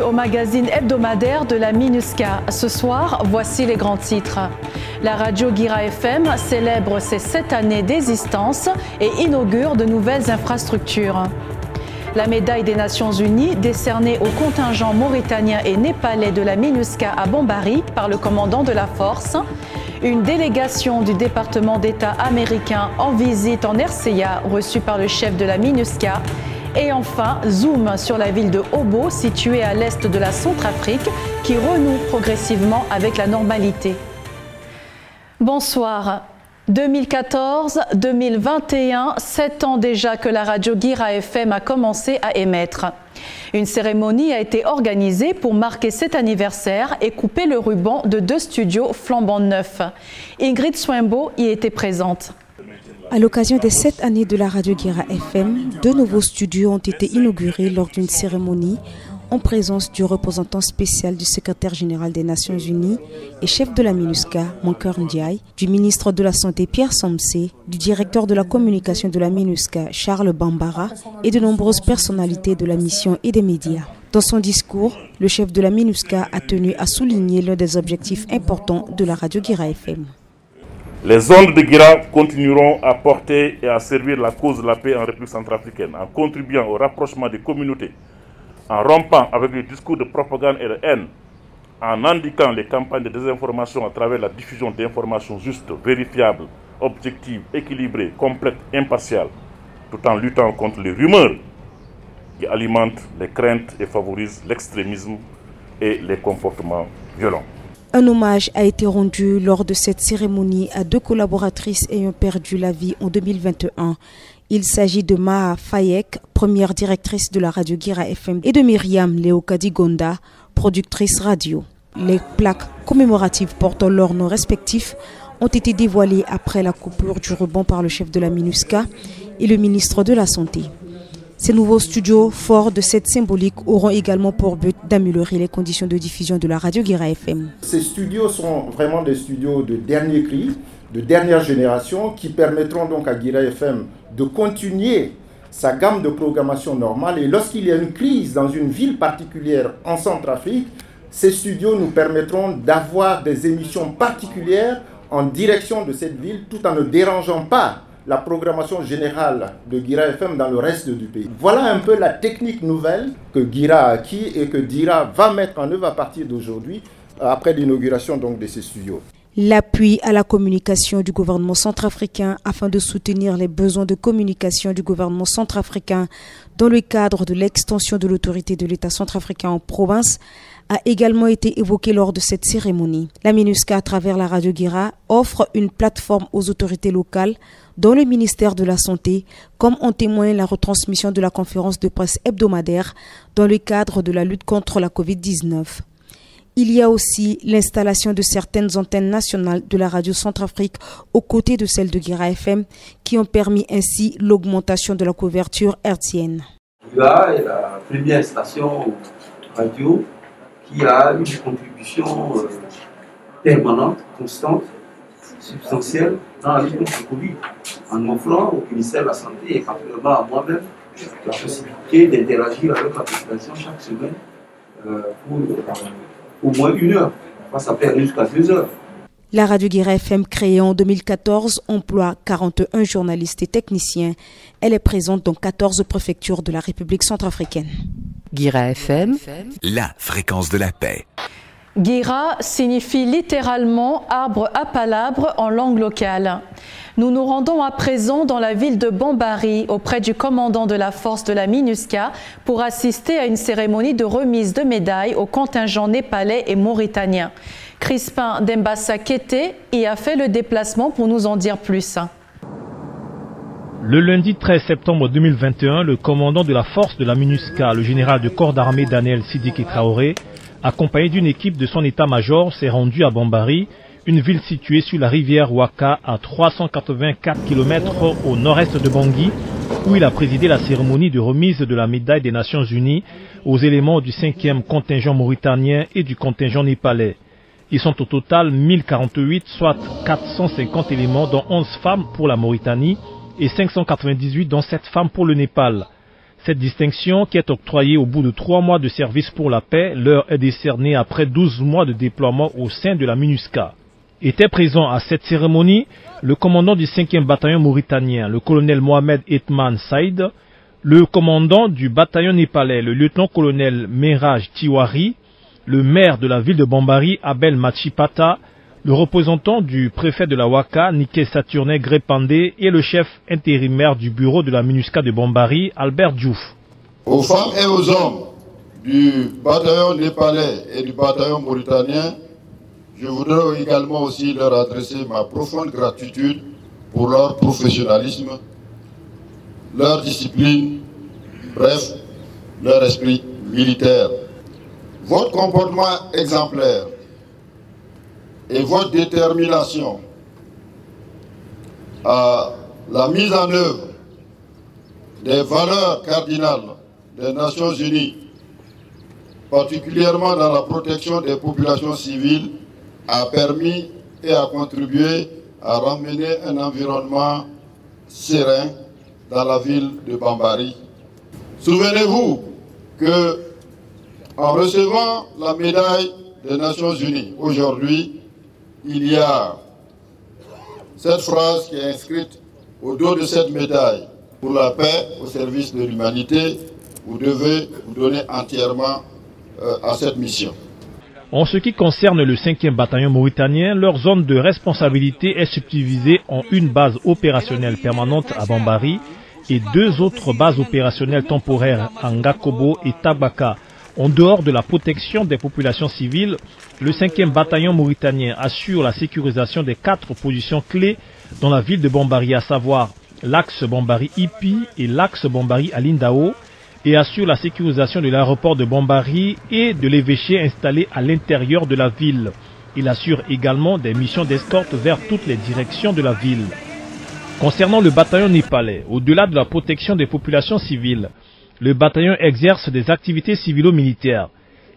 au magazine hebdomadaire de la MINUSCA. Ce soir, voici les grands titres. La radio Guira FM célèbre ses 7 années d'existence et inaugure de nouvelles infrastructures. La médaille des Nations Unies décernée au contingent mauritanien et népalais de la MINUSCA à Bambari par le commandant de la force. Une délégation du département d'État américain en visite en RCA reçue par le chef de la MINUSCA. Et enfin, zoom sur la ville de Obo, située à l'est de la Centrafrique, qui renoue progressivement avec la normalité. Bonsoir. 2014-2021, 7 ans déjà que la radio Guira FM a commencé à émettre. Une cérémonie a été organisée pour marquer cet anniversaire et couper le ruban de 2 studios flambant neufs. Ingrid Swimbo y était présente. À l'occasion des 7 années de la radio Guira FM, 2 nouveaux studios ont été inaugurés lors d'une cérémonie en présence du représentant spécial du secrétaire général des Nations Unies et chef de la MINUSCA, Mankeur Ndiaye, du ministre de la Santé Pierre Somsé, du directeur de la communication de la MINUSCA Charles Bambara et de nombreuses personnalités de la mission et des médias. Dans son discours, le chef de la MINUSCA a tenu à souligner l'un des objectifs importants de la radio Guira FM. Les ondes de Guira continueront à porter et à servir la cause de la paix en République centrafricaine, en contribuant au rapprochement des communautés, en rompant avec les discours de propagande et de haine, en indiquant les campagnes de désinformation à travers la diffusion d'informations justes, vérifiables, objectives, équilibrées, complètes, impartiales, tout en luttant contre les rumeurs qui alimentent les craintes et favorisent l'extrémisme et les comportements violents. Un hommage a été rendu lors de cette cérémonie à 2 collaboratrices ayant perdu la vie en 2021. Il s'agit de Maha Fayek, première directrice de la radio Guira FM, et de Myriam Leokadi-Gonda, productrice radio. Les plaques commémoratives portant leurs noms respectifs ont été dévoilées après la coupure du ruban par le chef de la MINUSCA et le ministre de la Santé. Ces nouveaux studios, forts de cette symbolique, auront également pour but d'améliorer les conditions de diffusion de la radio Guira FM. Ces studios sont vraiment des studios de dernier cri, de dernière génération, qui permettront donc à Guira FM de continuer sa gamme de programmation normale. Et lorsqu'il y a une crise dans une ville particulière en Centrafrique, ces studios nous permettront d'avoir des émissions particulières en direction de cette ville, tout en ne dérangeant pas la programmation générale de Guira FM dans le reste du pays. Voilà un peu la technique nouvelle que Guira a acquis et que Guira va mettre en œuvre à partir d'aujourd'hui, après l'inauguration donc de ces studios. L'appui à la communication du gouvernement centrafricain afin de soutenir les besoins de communication du gouvernement centrafricain dans le cadre de l'extension de l'autorité de l'État centrafricain en province a également été évoqué lors de cette cérémonie. La MINUSCA, à travers la radio Guira, offre une plateforme aux autorités locales dans le ministère de la Santé, comme en témoigne la retransmission de la conférence de presse hebdomadaire dans le cadre de la lutte contre la Covid-19. Il y a aussi l'installation de certaines antennes nationales de la radio Centrafrique aux côtés de celles de Guira FM qui ont permis ainsi l'augmentation de la couverture hertzienne. Guira est la première station radio qui a une contribution permanente, constante, substantielle dans la lutte contre le Covid, en offrant au ministère de la Santé et particulièrement à moi-même la possibilité d'interagir avec la population chaque semaine pour au moins 1 heure. Ça peut aller jusqu'à 2 heures. La radio Guira FM, créée en 2014, emploie 41 journalistes et techniciens. Elle est présente dans 14 préfectures de la République centrafricaine. Guira FM, la fréquence de la paix. Guira signifie littéralement arbre à palabre en langue locale. Nous nous rendons à présent dans la ville de Bambari, auprès du commandant de la force de la MINUSCA, pour assister à une cérémonie de remise de médailles aux contingents népalais et mauritaniens. Crispin Dembassa Kété y a fait le déplacement pour nous en dire plus. Le lundi 13 septembre 2021, le commandant de la force de la MINUSCA, le général de corps d'armée Daniel Sidiki Traoré, accompagné d'une équipe de son état-major, s'est rendu à Bambari, une ville située sur la rivière Ouaka à 384 km au nord-est de Bangui, où il a présidé la cérémonie de remise de la médaille des Nations Unies aux éléments du 5e contingent mauritanien et du contingent népalais. Ils sont au total 1048, soit 450 éléments, dont 11 femmes pour la Mauritanie et 598, dont 7 femmes pour le Népal. Cette distinction, qui est octroyée au bout de 3 mois de service pour la paix, leur est décernée après 12 mois de déploiement au sein de la MINUSCA. Était présent à cette cérémonie le commandant du 5e bataillon mauritanien, le colonel Mohamed Etman Saïd, le commandant du bataillon népalais, le lieutenant-colonel Meraj Tiwari, le maire de la ville de Bambari, Abel Machipata, le représentant du préfet de la Waka, Nike Saturne Grepandé, et le chef intérimaire du bureau de la MINUSCA de Bambari, Albert Diouf. Aux femmes et aux hommes du bataillon népalais et du bataillon mauritanien, je voudrais également aussi leur adresser ma profonde gratitude pour leur professionnalisme, leur discipline, bref, leur esprit militaire. Votre comportement exemplaire et votre détermination à la mise en œuvre des valeurs cardinales des Nations Unies, particulièrement dans la protection des populations civiles, a permis et a contribué à ramener un environnement serein dans la ville de Bambari. Souvenez-vous que, en recevant la médaille des Nations Unies aujourd'hui, il y a cette phrase qui est inscrite au dos de cette médaille. Pour la paix, au service de l'humanité, vous devez vous donner entièrement à cette mission. En ce qui concerne le 5e bataillon mauritanien, leur zone de responsabilité est subdivisée en une base opérationnelle permanente à Bambari et 2 autres bases opérationnelles temporaires à Ngakobo et Tabaka. En dehors de la protection des populations civiles, le 5e bataillon mauritanien assure la sécurisation des 4 positions clés dans la ville de Bambari, à savoir l'axe Bambari-Ipi et l'axe Bambari-Alindao, et assure la sécurisation de l'aéroport de Bambari et de l'évêché installé à l'intérieur de la ville. Il assure également des missions d'escorte vers toutes les directions de la ville. Concernant le bataillon népalais, au-delà de la protection des populations civiles, le bataillon exerce des activités civilo-militaires.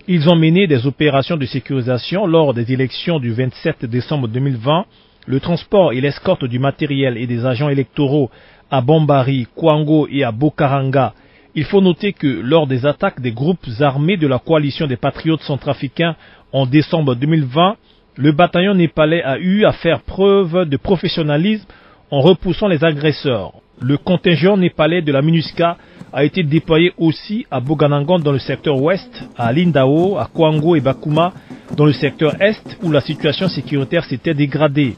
Ils ont mené des opérations de sécurisation lors des élections du 27 décembre 2020, le transport et l'escorte du matériel et des agents électoraux à Bambari, Kwango et à Bokaranga. Il faut noter que lors des attaques des groupes armés de la coalition des patriotes centrafricains en décembre 2020, le bataillon népalais a eu à faire preuve de professionnalisme en repoussant les agresseurs. Le contingent népalais de la MINUSCA a été déployé aussi à Boganangan dans le secteur ouest, à Lindao, à Kwango et Bakuma dans le secteur est où la situation sécuritaire s'était dégradée.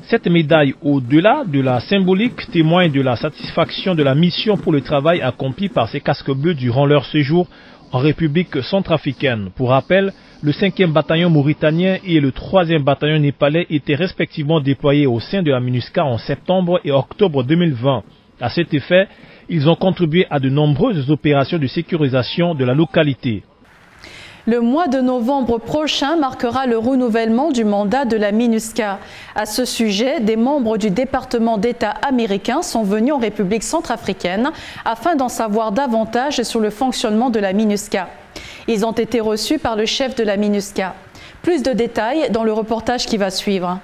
Cette médaille, au-delà de la symbolique, témoigne de la satisfaction de la mission pour le travail accompli par ces casques bleus durant leur séjour en République centrafricaine. Pour rappel, le 5e bataillon mauritanien et le 3e bataillon népalais étaient respectivement déployés au sein de la MINUSCA en septembre et octobre 2020. À cet effet, ils ont contribué à de nombreuses opérations de sécurisation de la localité. Le mois de novembre prochain marquera le renouvellement du mandat de la MINUSCA. À ce sujet, des membres du département d'État américain sont venus en République centrafricaine afin d'en savoir davantage sur le fonctionnement de la MINUSCA. Ils ont été reçus par le chef de la MINUSCA. Plus de détails dans le reportage qui va suivre.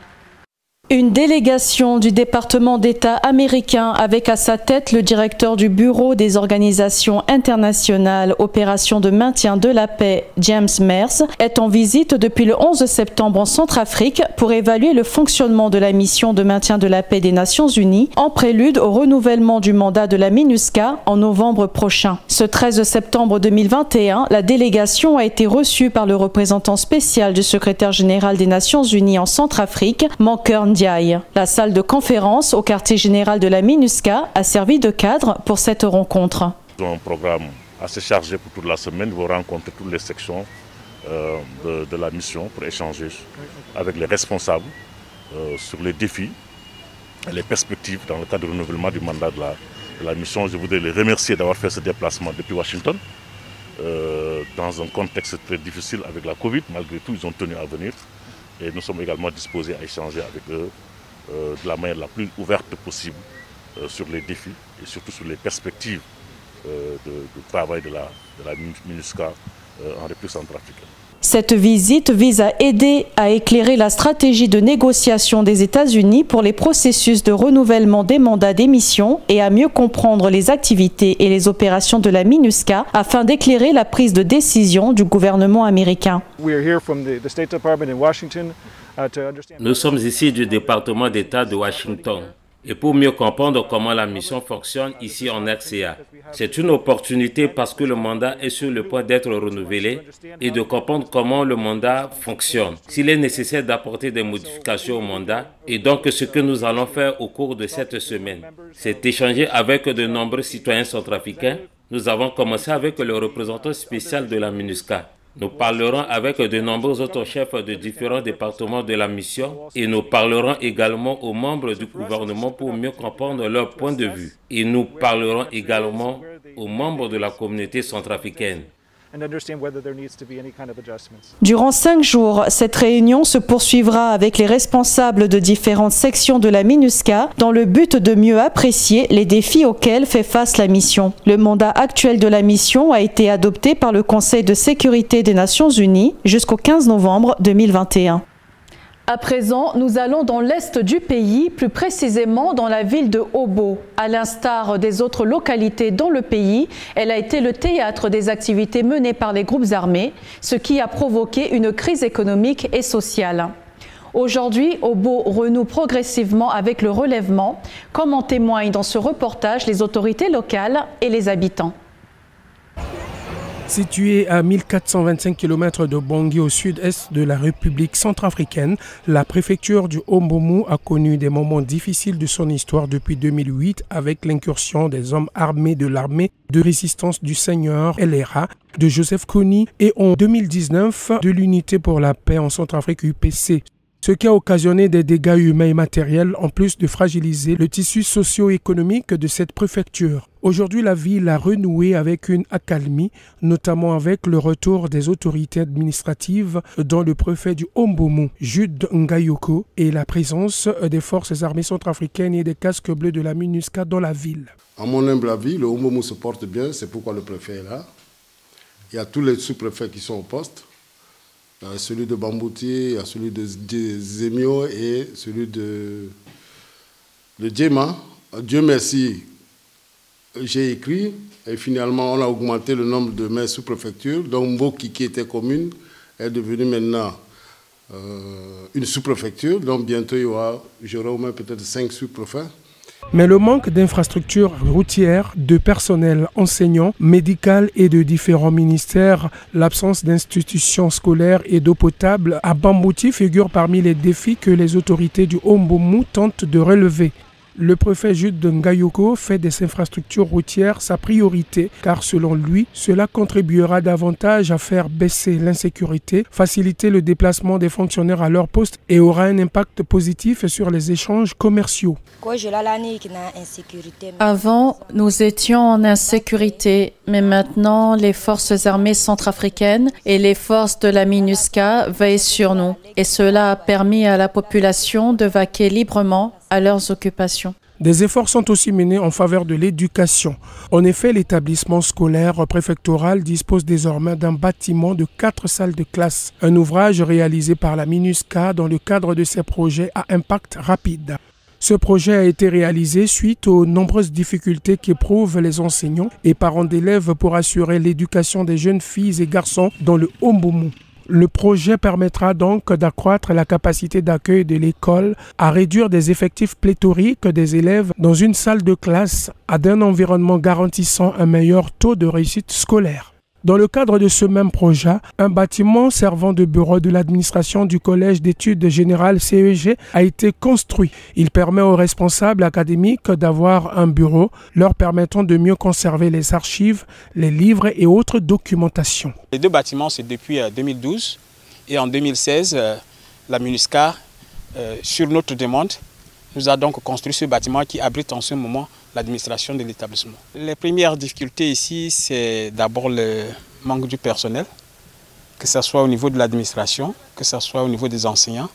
Une délégation du département d'État américain avec à sa tête le directeur du Bureau des organisations internationales opérations de maintien de la paix, James Mears, est en visite depuis le 11 septembre en Centrafrique pour évaluer le fonctionnement de la mission de maintien de la paix des Nations Unies en prélude au renouvellement du mandat de la MINUSCA en novembre prochain. Ce 13 septembre 2021, la délégation a été reçue par le représentant spécial du secrétaire général des Nations Unies en Centrafrique, Mankeur Ndiaye. La salle de conférence au quartier général de la MINUSCA a servi de cadre pour cette rencontre. Ils ont un programme assez chargé pour toute la semaine. Ils vont rencontrer toutes les sections de la mission pour échanger avec les responsables sur les défis et les perspectives dans le cadre du renouvellement du mandat de la mission. Je voudrais les remercier d'avoir fait ce déplacement depuis Washington. Dans un contexte très difficile avec la Covid, malgré tout, ils ont tenu à venir. Et nous sommes également disposés à échanger avec eux de la manière la plus ouverte possible sur les défis et surtout sur les perspectives de travail de la MINUSCA en République centrafricaine. Cette visite vise à aider à éclairer la stratégie de négociation des États-Unis pour les processus de renouvellement des mandats d'émission et à mieux comprendre les activités et les opérations de la MINUSCA afin d'éclairer la prise de décision du gouvernement américain. Nous sommes ici du département d'État de Washington. Et pour mieux comprendre comment la mission fonctionne ici en RCA. C'est une opportunité parce que le mandat est sur le point d'être renouvelé et de comprendre comment le mandat fonctionne. S'il est nécessaire d'apporter des modifications au mandat, et donc ce que nous allons faire au cours de cette semaine, c'est échanger avec de nombreux citoyens centrafricains. Nous avons commencé avec le représentant spécial de la MINUSCA. Nous parlerons avec de nombreux autres chefs de différents départements de la mission et nous parlerons également aux membres du gouvernement pour mieux comprendre leur point de vue. Et nous parlerons également aux membres de la communauté centrafricaine. Durant 5 jours, cette réunion se poursuivra avec les responsables de différentes sections de la MINUSCA dans le but de mieux apprécier les défis auxquels fait face la mission. Le mandat actuel de la mission a été adopté par le Conseil de sécurité des Nations Unies jusqu'au 15 novembre 2021. À présent, nous allons dans l'est du pays, plus précisément dans la ville de Obo. À l'instar des autres localités dans le pays, elle a été le théâtre des activités menées par les groupes armés, ce qui a provoqué une crise économique et sociale. Aujourd'hui, Obo renoue progressivement avec le relèvement, comme en témoignent dans ce reportage les autorités locales et les habitants. Située à 1425 km de Bangui au sud-est de la République centrafricaine, la préfecture du Haut-Mbomou a connu des moments difficiles de son histoire depuis 2008 avec l'incursion des hommes armés de l'armée de résistance du Seigneur LRA de Joseph Kony et en 2019 de l'Unité pour la paix en Centrafrique UPC. Ce qui a occasionné des dégâts humains et matériels en plus de fragiliser le tissu socio-économique de cette préfecture. Aujourd'hui, la ville a renoué avec une accalmie, notamment avec le retour des autorités administratives dont le préfet du Haut-Mbomou, Jude Ngayoko, et la présence des forces armées centrafricaines et des casques bleus de la MINUSCA dans la ville. À mon humble avis, le Haut-Mbomou se porte bien, c'est pourquoi le préfet est là. Il y a tous les sous-préfets qui sont au poste. Celui de Bambouti, celui de Zemio et celui de Djema. Dieu merci, j'ai écrit et finalement on a augmenté le nombre de maires sous-préfectures. Donc Mboki qui était commune est devenue maintenant une sous-préfecture. Donc bientôt j'aurai au moins peut-être 5 sous-préfets. Mais le manque d'infrastructures routières, de personnel enseignant, médical et de différents ministères, l'absence d'institutions scolaires et d'eau potable à Bambouti figure parmi les défis que les autorités du Haut-Mbomou tentent de relever. Le préfet Jude Ngayoko fait des infrastructures routières sa priorité car selon lui, cela contribuera davantage à faire baisser l'insécurité, faciliter le déplacement des fonctionnaires à leur poste et aura un impact positif sur les échanges commerciaux. Avant, nous étions en insécurité, mais maintenant, les forces armées centrafricaines et les forces de la MINUSCA veillent sur nous. Et cela a permis à la population de vaquer librement à leurs occupations. Des efforts sont aussi menés en faveur de l'éducation. En effet, l'établissement scolaire préfectoral dispose désormais d'un bâtiment de 4 salles de classe. Un ouvrage réalisé par la MINUSCA dans le cadre de ses projets à impact rapide. Ce projet a été réalisé suite aux nombreuses difficultés qu'éprouvent les enseignants et parents d'élèves pour assurer l'éducation des jeunes filles et garçons dans le Haut-Mbomou. Le projet permettra donc d'accroître la capacité d'accueil de l'école, à réduire des effectifs pléthoriques des élèves dans une salle de classe, à un environnement garantissant un meilleur taux de réussite scolaire. Dans le cadre de ce même projet, un bâtiment servant de bureau de l'administration du Collège d'études générales CEG a été construit. Il permet aux responsables académiques d'avoir un bureau leur permettant de mieux conserver les archives, les livres et autres documentations. Les 2 bâtiments, c'est depuis 2012 et en 2016, la MINUSCA, sur notre demande, nous a donc construit ce bâtiment qui abrite en ce moment l'administration de l'établissement. Les premières difficultés ici, c'est d'abord le manque du personnel, que ce soit au niveau de l'administration, que ce soit au niveau des enseignants.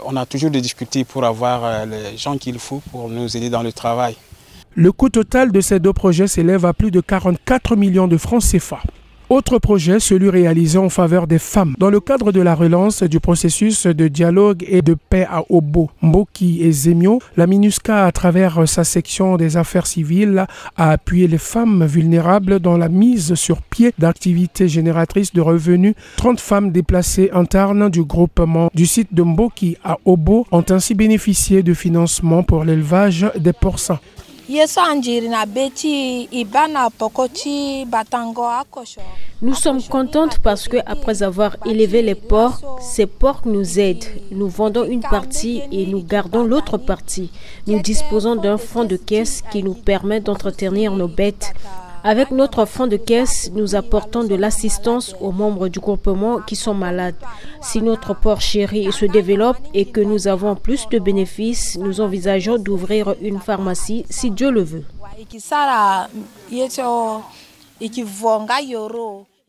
On a toujours des difficultés pour avoir les gens qu'il faut pour nous aider dans le travail. Le coût total de ces 2 projets s'élève à plus de 44 millions de francs CFA. Autre projet, celui réalisé en faveur des femmes. Dans le cadre de la relance du processus de dialogue et de paix à Obo, Mboki et Zemio, la MINUSCA, à travers sa section des affaires civiles, a appuyé les femmes vulnérables dans la mise sur pied d'activités génératrices de revenus. 30 femmes déplacées internes du groupement du site de Mboki à Obo ont ainsi bénéficié de financement pour l'élevage des porcins. Nous sommes contentes parce que après avoir élevé les porcs, ces porcs nous aident. Nous vendons une partie et nous gardons l'autre partie. Nous disposons d'un fonds de caisse qui nous permet d'entretenir nos bêtes. Avec notre fonds de caisse, nous apportons de l'assistance aux membres du groupement qui sont malades. Si notre porcherie se développe et que nous avons plus de bénéfices, nous envisageons d'ouvrir une pharmacie si Dieu le veut.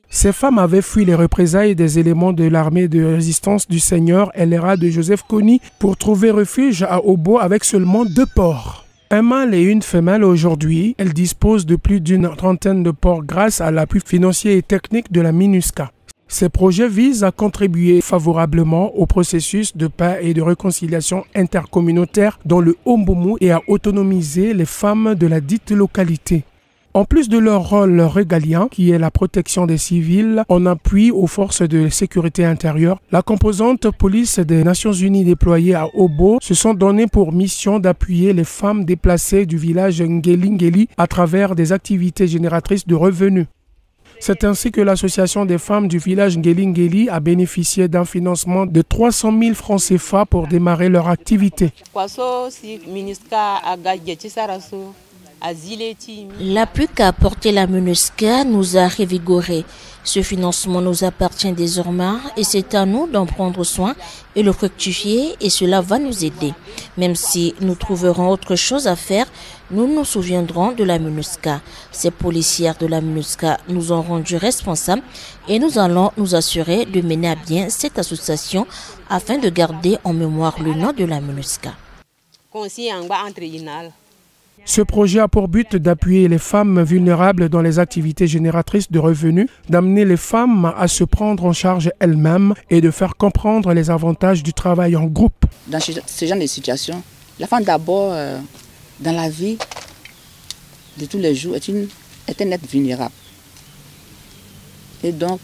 Ces femmes avaient fui les représailles des éléments de l'armée de résistance du Seigneur LRA de Joseph Kony pour trouver refuge à Obo avec seulement 2 porcs. Un mâle et une femelle aujourd'hui, elles disposent de plus d'une trentaine de porcs grâce à l'appui financier et technique de la MINUSCA. Ces projets visent à contribuer favorablement au processus de paix et de réconciliation intercommunautaire dans le Omboumou et à autonomiser les femmes de la dite localité. En plus de leur rôle régalien, qui est la protection des civils, en appui aux forces de sécurité intérieure, la composante police des Nations Unies déployée à Obo se sont données pour mission d'appuyer les femmes déplacées du village Ngeli Ngeli à travers des activités génératrices de revenus. C'est ainsi que l'association des femmes du village Ngeli Ngeli a bénéficié d'un financement de 300 000 francs CFA pour démarrer leur activité. L'appui qu'a apporté la MINUSCA nous a revigorés. Ce financement nous appartient désormais et c'est à nous d'en prendre soin et le rectifier et cela va nous aider. Même si nous trouverons autre chose à faire, nous nous souviendrons de la MINUSCA. Ces policières de la MINUSCA nous ont rendus responsables et nous allons nous assurer de mener à bien cette association afin de garder en mémoire le nom de la MINUSCA. Ce projet a pour but d'appuyer les femmes vulnérables dans les activités génératrices de revenus, d'amener les femmes à se prendre en charge elles-mêmes et de faire comprendre les avantages du travail en groupe. Dans ce genre de situation, la femme d'abord, dans la vie de tous les jours, est un être vulnérable. Et donc,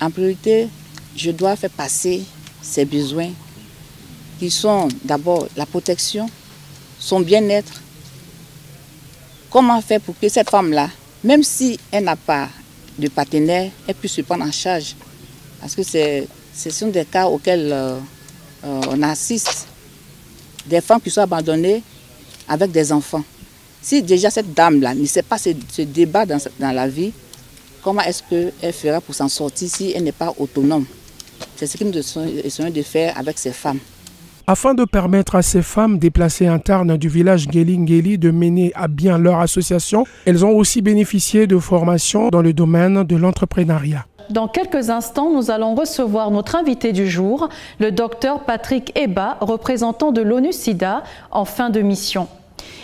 en priorité, je dois faire passer ses besoins qui sont d'abord la protection, son bien-être. Comment faire pour que cette femme-là, même si elle n'a pas de partenaire, elle puisse se prendre en charge? Parce que ce sont des cas auxquels on assiste. Des femmes qui sont abandonnées avec des enfants. Si déjà cette dame-là ne sait pas se débattre dans la vie, comment est-ce qu'elle fera pour s'en sortir si elle n'est pas autonome? C'est ce que nous essayons de faire avec ces femmes. Afin de permettre à ces femmes déplacées internes du village Ngeli Ngeli de mener à bien leur association, elles ont aussi bénéficié de formations dans le domaine de l'entrepreneuriat. Dans quelques instants, nous allons recevoir notre invité du jour, le docteur Patrick Eba, représentant de l'ONU-SIDA en fin de mission.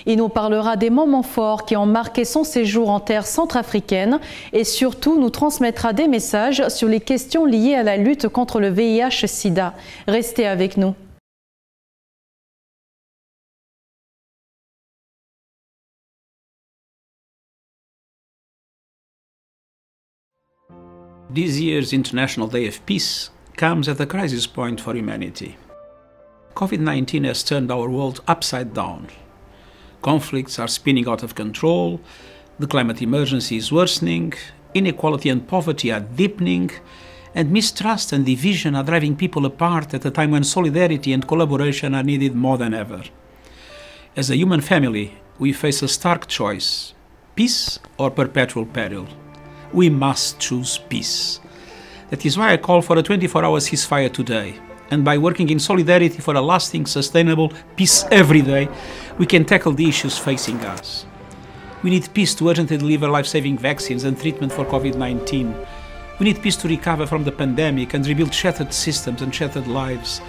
Il nous parlera des moments forts qui ont marqué son séjour en terre centrafricaine et surtout nous transmettra des messages sur les questions liées à la lutte contre le VIH-SIDA. Restez avec nous. This year's International Day of Peace comes at a crisis point for humanity. COVID-19 has turned our world upside down. Conflicts are spinning out of control, the climate emergency is worsening, inequality and poverty are deepening, and mistrust and division are driving people apart at a time when solidarity and collaboration are needed more than ever. As a human family, we face a stark choice: peace or perpetual peril. We must choose peace. That is why I call for a 24-hour ceasefire today. And by working in solidarity for a lasting, sustainable peace every day, we can tackle the issues facing us. We need peace to urgently deliver life-saving vaccines and treatment for COVID-19. We need peace to recover from the pandemic and rebuild shattered systems and shattered lives.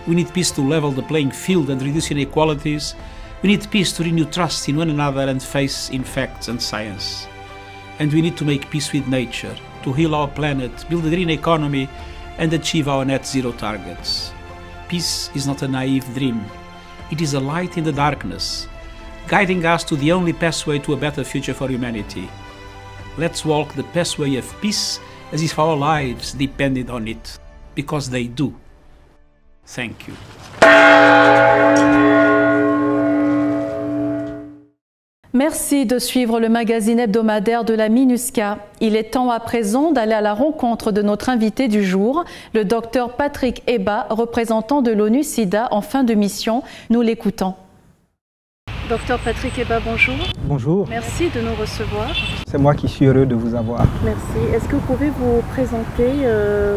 We need peace to level the playing field and reduce inequalities. We need peace to renew trust in one another and faith in facts and science. And we need to make peace with nature, to heal our planet, build a green economy, and achieve our net zero targets. Peace is not a naive dream. It is a light in the darkness, guiding us to the only pathway to a better future for humanity. Let's walk the pathway of peace as if our lives depended on it, because they do. Thank you. Merci de suivre le magazine hebdomadaire de la MINUSCA. Il est temps à présent d'aller à la rencontre de notre invité du jour, le docteur Patrick Eba, représentant de l'ONU-SIDA en fin de mission. Nous l'écoutons. Docteur Patrick Eba, bonjour. Bonjour. Merci de nous recevoir. C'est moi qui suis heureux de vous avoir. Merci. Est-ce que vous pouvez vous présenter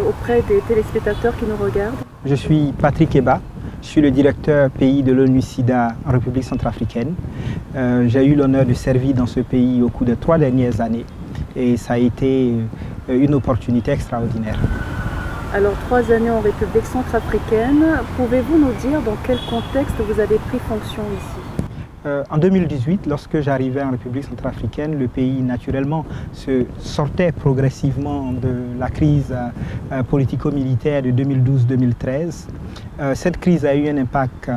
auprès des téléspectateurs qui nous regardent? Je suis Patrick Eba. Je suis le directeur pays de l'ONU-SIDA en République centrafricaine. J'ai eu l'honneur de servir dans ce pays au cours des 3 dernières années et ça a été une opportunité extraordinaire. Alors 3 années en République centrafricaine, pouvez-vous nous dire dans quel contexte vous avez pris fonction ici? En 2018, lorsque j'arrivais en République centrafricaine, le pays naturellement se sortait progressivement de la crise politico-militaire de 2012-2013. Cette crise a eu un impact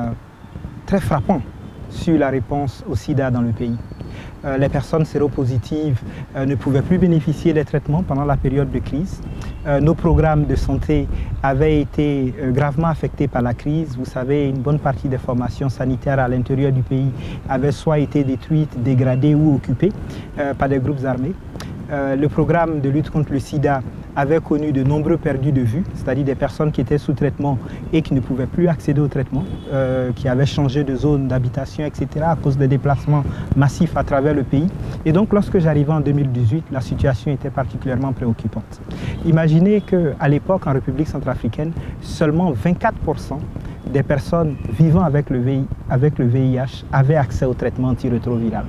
très frappant sur la réponse au sida dans le pays. Les personnes séropositives ne pouvaient plus bénéficier des traitements pendant la période de crise. Nos programmes de santé avaient été gravement affectés par la crise. Vous savez, une bonne partie des formations sanitaires à l'intérieur du pays avaient soit été détruites, dégradées ou occupées par des groupes armés. Le programme de lutte contre le sida avait connu de nombreux perdus de vue, c'est-à-dire des personnes qui étaient sous traitement et qui ne pouvaient plus accéder au traitement, qui avaient changé de zone d'habitation, etc. à cause des déplacements massifs à travers le pays. Et donc lorsque j'arrivais en 2018, la situation était particulièrement préoccupante. Imaginez qu'à l'époque, en République centrafricaine, seulement 24% des personnes vivant avec le VIH avaient accès au traitement antirétroviral.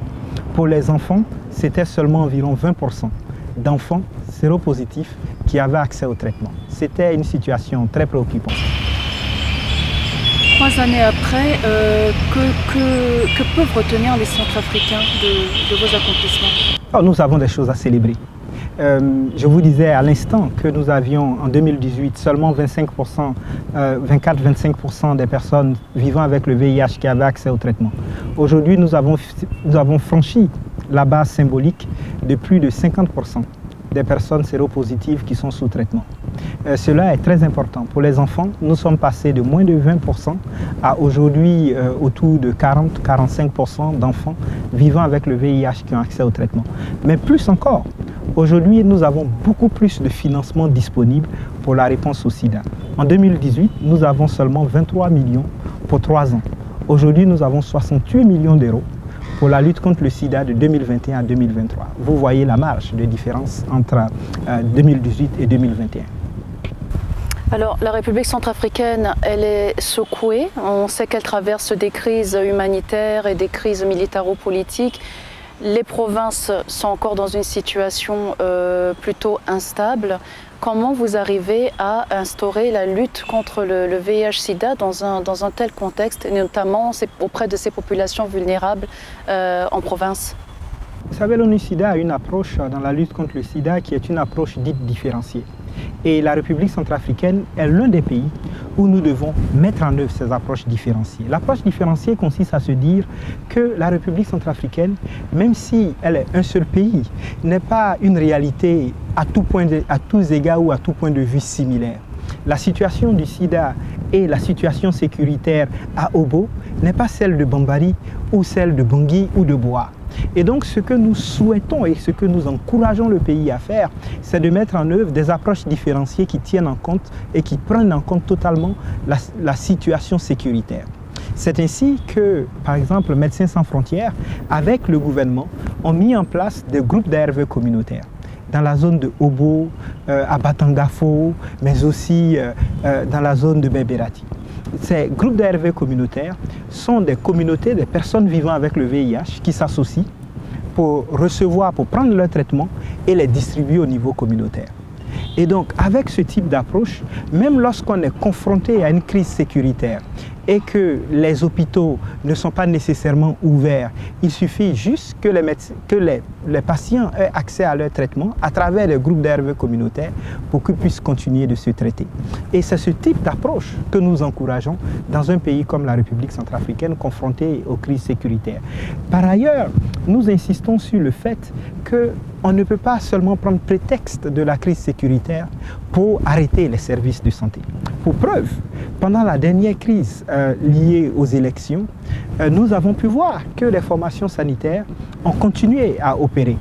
Pour les enfants, c'était seulement environ 20% d'enfants séropositifs qui avaient accès au traitement. C'était une situation très préoccupante. 3 années après, que peuvent retenir les Centrafricains de vos accomplissements? Oh, nous avons des choses à célébrer. Je vous disais à l'instant que nous avions en 2018 seulement 24-25% des personnes vivant avec le VIH qui avaient accès au traitement. Aujourd'hui, nous avons franchi la base symbolique de plus de 50% des personnes séropositives qui sont sous traitement. Cela est très important. Pour les enfants, nous sommes passés de moins de 20% à aujourd'hui autour de 40-45% d'enfants vivant avec le VIH qui ont accès au traitement. Mais plus encore, aujourd'hui, nous avons beaucoup plus de financement disponible pour la réponse au sida. En 2018, nous avons seulement 23 millions pour 3 ans. Aujourd'hui, nous avons 68 millions d'euros pour la lutte contre le sida de 2021 à 2023. Vous voyez la marge de différence entre 2018 et 2021. Alors, la République centrafricaine, elle est secouée. On sait qu'elle traverse des crises humanitaires et des crises militaro-politiques. Les provinces sont encore dans une situation plutôt instable. Comment vous arrivez à instaurer la lutte contre le VIH-Sida dans un tel contexte, et notamment auprès de ces populations vulnérables en province? Vous savez, l'ONU-SIDA a une approche dans la lutte contre le sida qui est une approche dite différenciée. Et la République centrafricaine est l'un des pays où nous devons mettre en œuvre ces approches différenciées. L'approche différenciée consiste à se dire que la République centrafricaine, même si elle est un seul pays, n'est pas une réalité à tous égards ou à tout point de vue similaire. La situation du sida et la situation sécuritaire à Obo n'est pas celle de Bambari ou celle de Bangui ou de Boa. Et donc ce que nous souhaitons et ce que nous encourageons le pays à faire, c'est de mettre en œuvre des approches différenciées qui tiennent en compte et qui prennent en compte totalement la situation sécuritaire. C'est ainsi que, par exemple, Médecins sans frontières, avec le gouvernement, ont mis en place des groupes d'ARV communautaires dans la zone de Obo, à Batangafo, mais aussi dans la zone de Beberati. Ces groupes d'ARV communautaires sont des communautés, des personnes vivant avec le VIH qui s'associent pour recevoir, pour prendre leur traitement et les distribuer au niveau communautaire. Et donc, avec ce type d'approche, même lorsqu'on est confronté à une crise sécuritaire et que les hôpitaux ne sont pas nécessairement ouverts, il suffit juste que les patients aient accès à leur traitement à travers les groupes d'ARV communautaires pour qu'ils puissent continuer de se traiter. Et c'est ce type d'approche que nous encourageons dans un pays comme la République centrafricaine confrontée aux crises sécuritaires. Par ailleurs, nous insistons sur le fait qu'on ne peut pas seulement prendre prétexte de la crise sécuritaire pour arrêter les services de santé. Pour preuve, pendant la dernière crise liée aux élections, nous avons pu voir que les formations sanitaires ont continué à opérer.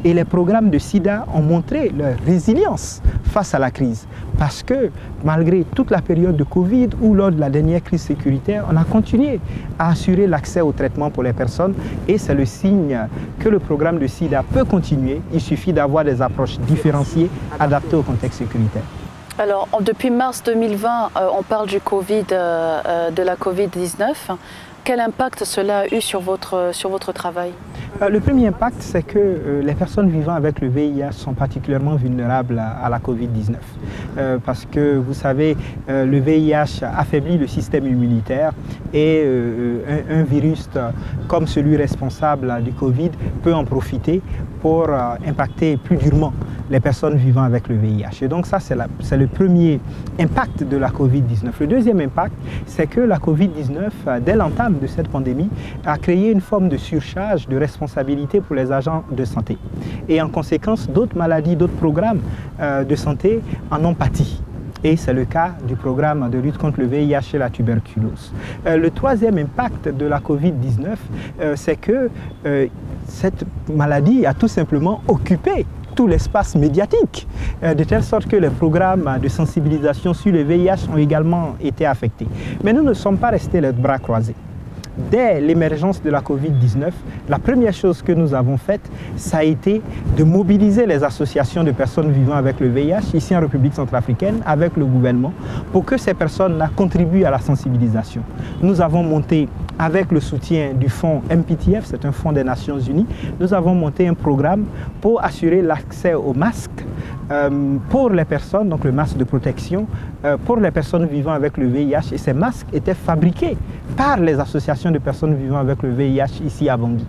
Et les programmes de SIDA ont montré leur résilience face à la crise. Parce que malgré toute la période de Covid ou lors de la dernière crise sécuritaire, on a continué à assurer l'accès au traitement pour les personnes. Et c'est le signe que le programme de SIDA peut continuer. Il suffit d'avoir des approches différenciées, adaptées au contexte sécuritaire. Alors, depuis mars 2020, on parle du Covid, de la Covid-19. Quel impact cela a eu sur votre travail? Le premier impact, c'est que les personnes vivant avec le VIH sont particulièrement vulnérables à la Covid-19. Parce que, vous savez, le VIH affaiblit le système immunitaire et un virus comme celui responsable du Covid peut en profiter pour impacter plus durement les personnes vivant avec le VIH. Et donc ça, c'est le premier impact de la Covid-19. Le deuxième impact, c'est que la Covid-19, dès l'entame de cette pandémie, a créé une forme de surcharge de responsabilité pour les agents de santé. Et en conséquence, d'autres maladies, d'autres programmes de santé en ont pâti. Et c'est le cas du programme de lutte contre le VIH et la tuberculose. Le troisième impact de la Covid-19, c'est que cette maladie a tout simplement occupé tout l'espace médiatique, de telle sorte que les programmes de sensibilisation sur le VIH ont également été affectés. Mais nous ne sommes pas restés les bras croisés. Dès l'émergence de la Covid-19, la première chose que nous avons faite, ça a été de mobiliser les associations de personnes vivant avec le VIH, ici en République centrafricaine, avec le gouvernement, pour que ces personnes-là contribuent à la sensibilisation. Nous avons monté, avec le soutien du fonds MPTF, c'est un fonds des Nations Unies, nous avons monté un programme pour assurer l'accès aux masques pour les personnes, donc le masque de protection, pour les personnes vivant avec le VIH. Et ces masques étaient fabriqués par les associations de personnes vivant avec le VIH ici à Bangui.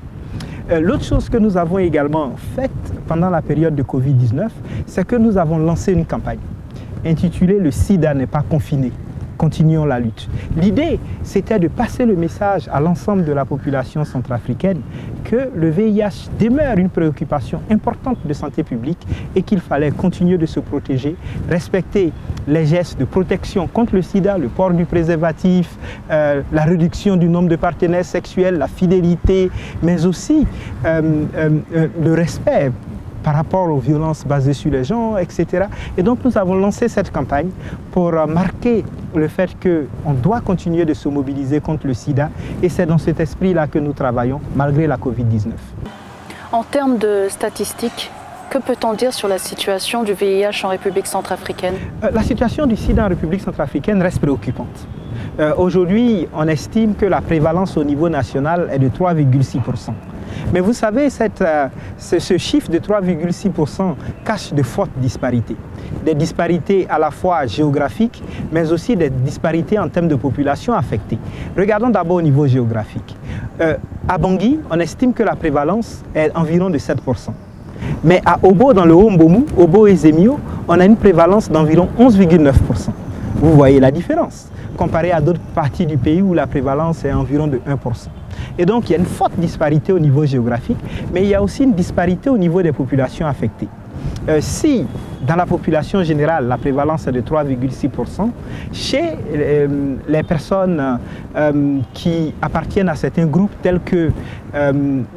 L'autre chose que nous avons également faite pendant la période de Covid-19, c'est que nous avons lancé une campagne intitulée « Le SIDA n'est pas confiné ». Continuons la lutte. L'idée, c'était de passer le message à l'ensemble de la population centrafricaine que le VIH demeure une préoccupation importante de santé publique et qu'il fallait continuer de se protéger, respecter les gestes de protection contre le sida, le port du préservatif, la réduction du nombre de partenaires sexuels, la fidélité, mais aussi le respect par rapport aux violences basées sur les genres, etc. Et donc nous avons lancé cette campagne pour marquer le fait qu'on doit continuer de se mobiliser contre le sida et c'est dans cet esprit-là que nous travaillons malgré la Covid-19. En termes de statistiques, que peut-on dire sur la situation du VIH en République centrafricaine? La situation du sida en République centrafricaine reste préoccupante. Aujourd'hui, on estime que la prévalence au niveau national est de 3,6%. Mais vous savez, ce chiffre de 3,6% cache de fortes disparités. Des disparités à la fois géographiques, mais aussi des disparités en termes de population affectée. Regardons d'abord au niveau géographique. À Bangui, on estime que la prévalence est environ de 7%. Mais à Obo, dans le Haut-Mbomu, Obo et Zemio, on a une prévalence d'environ 11,9%. Vous voyez la différence, comparé à d'autres parties du pays où la prévalence est environ de 1%. Et donc, il y a une forte disparité au niveau géographique, mais il y a aussi une disparité au niveau des populations affectées. Si, dans la population générale, la prévalence est de 3,6%, chez les personnes qui appartiennent à certains groupes tels que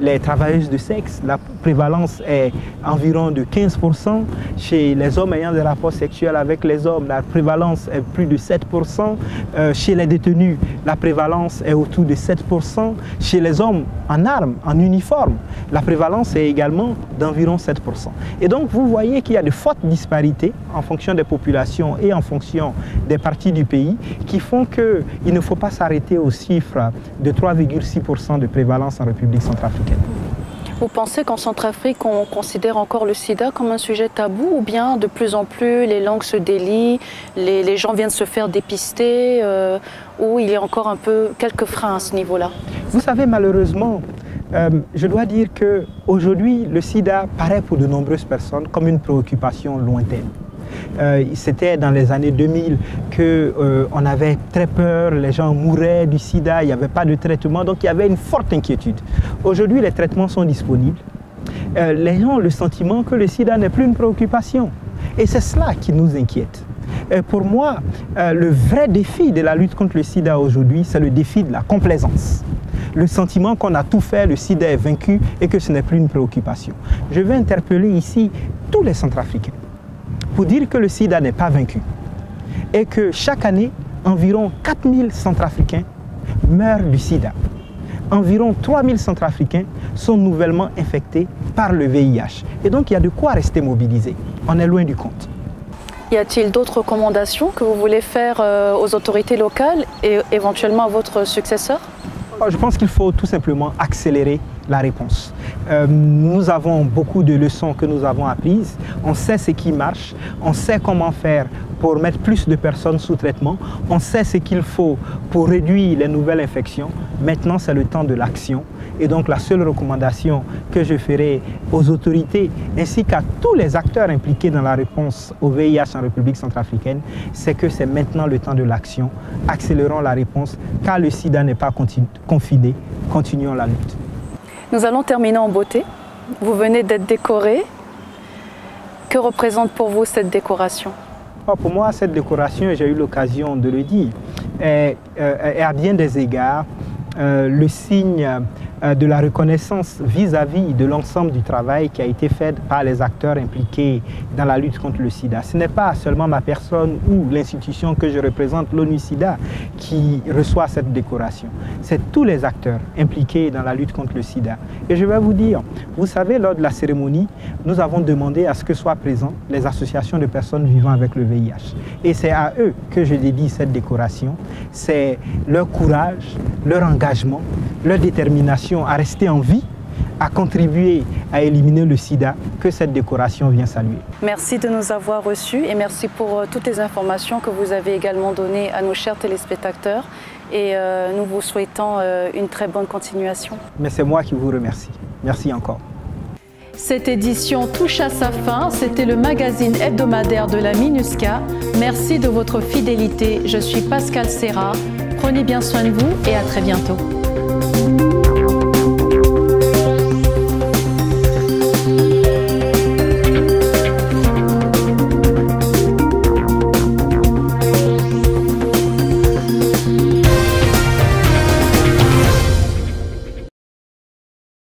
les travailleuses de sexe, la prévalence est environ de 15%. Chez les hommes ayant des rapports sexuels avec les hommes, la prévalence est plus de 7%. Chez les détenus, la prévalence est autour de 7%. Chez les hommes en armes, en uniforme, la prévalence est également d'environ 7%. Et donc, vous voyez qu'il y a de fortes disparités en fonction des populations et en fonction des parties du pays qui font qu'il ne faut pas s'arrêter au chiffre de 3,6% de prévalence en République centrafricaine. Vous pensez qu'en Centrafrique, on considère encore le sida comme un sujet tabou ou bien de plus en plus les langues se délient, les gens viennent se faire dépister ou il y a encore quelques freins à ce niveau-là? Vous savez, malheureusement, je dois dire qu'aujourd'hui, le sida paraît pour de nombreuses personnes comme une préoccupation lointaine. C'était dans les années 2000 qu'on avait très peur, les gens mouraient du sida, il n'y avait pas de traitement, donc il y avait une forte inquiétude. Aujourd'hui, les traitements sont disponibles. Les gens ont le sentiment que le sida n'est plus une préoccupation. Et c'est cela qui nous inquiète. Pour moi, le vrai défi de la lutte contre le sida aujourd'hui, c'est le défi de la complaisance. Le sentiment qu'on a tout fait, le sida est vaincu et que ce n'est plus une préoccupation. Je veux interpeller ici tous les Centrafricains pour dire que le sida n'est pas vaincu et que chaque année, environ 4000 Centrafricains meurent du sida. Environ 3000 Centrafricains sont nouvellement infectés par le VIH. Et donc, il y a de quoi rester mobilisé. On est loin du compte. Y a-t-il d'autres recommandations que vous voulez faire aux autorités locales et éventuellement à votre successeur? Je pense qu'il faut tout simplement accélérer la réponse. Nous avons beaucoup de leçons que nous avons apprises. On sait ce qui marche, on sait comment faire pour mettre plus de personnes sous traitement, on sait ce qu'il faut pour réduire les nouvelles infections. Maintenant, c'est le temps de l'action. Et donc, la seule recommandation que je ferai aux autorités ainsi qu'à tous les acteurs impliqués dans la réponse au VIH en République centrafricaine, c'est que c'est maintenant le temps de l'action. Accélérons la réponse, car le sida n'est pas confiné. Continuons la lutte. Nous allons terminer en beauté. Vous venez d'être décoré. Que représente pour vous cette décoration? Pour moi, cette décoration, j'ai eu l'occasion de le dire, est à bien des égards le signe de la reconnaissance vis-à-vis de l'ensemble du travail qui a été fait par les acteurs impliqués dans la lutte contre le sida. Ce n'est pas seulement ma personne ou l'institution que je représente, l'ONU-SIDA, qui reçoit cette décoration. C'est tous les acteurs impliqués dans la lutte contre le sida. Et je vais vous dire, vous savez, lors de la cérémonie, nous avons demandé à ce que soient présents les associations de personnes vivant avec le VIH. Et c'est à eux que je dédie cette décoration. C'est leur courage, leur engagement, leur détermination à rester en vie, à contribuer à éliminer le sida, que cette décoration vient saluer. Merci de nous avoir reçus et merci pour toutes les informations que vous avez également données à nos chers téléspectateurs et nous vous souhaitons une très bonne continuation. Mais c'est moi qui vous remercie. Merci encore. Cette édition touche à sa fin. C'était le magazine hebdomadaire de la MINUSCA. Merci de votre fidélité. Je suis Pascal Serra. Prenez bien soin de vous et à très bientôt.